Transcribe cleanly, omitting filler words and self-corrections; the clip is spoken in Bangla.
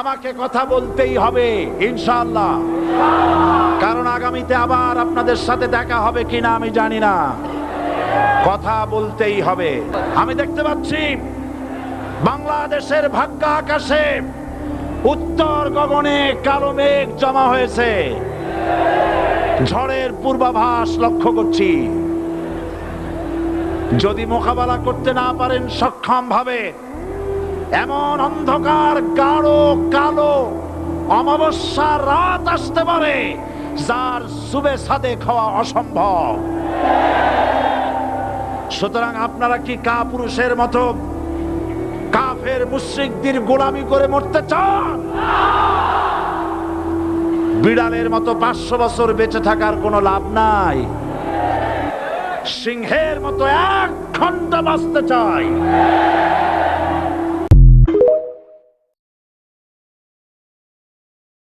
আমাকে কথা বলতেই হবে ইনশাআল্লাহ, কারণ আগামীতে আবার আপনাদের সাথে দেখা হবে কিনা আমি জানি না। কথা বলতেই হবে। আমি দেখতে পাচ্ছি বাংলাদেশের ভাগ্য আকাশে উত্তর গগনে কালো মেঘ জমা হয়েছে, ঝড়ের পূর্বাভাস লক্ষ্য করছি। যদি মোকাবেলা করতে না পারেন সক্ষম ভাবে, এমন অন্ধকার গাঢ় কালো অমাবস্যার রাত আসতে পারে যার সুবে সাদেক হওয়া অসম্ভব। সুতরাং আপনারা কি কাপুরুষের মতো কাফের মুশরিকদের গোলামি করে মরতে চান? বিড়ালের মতো 500 বছর বেঁচে থাকার কোনো লাভ নাই। সিংহের মতো 1 ঘন্টা বাঁচতে চাই।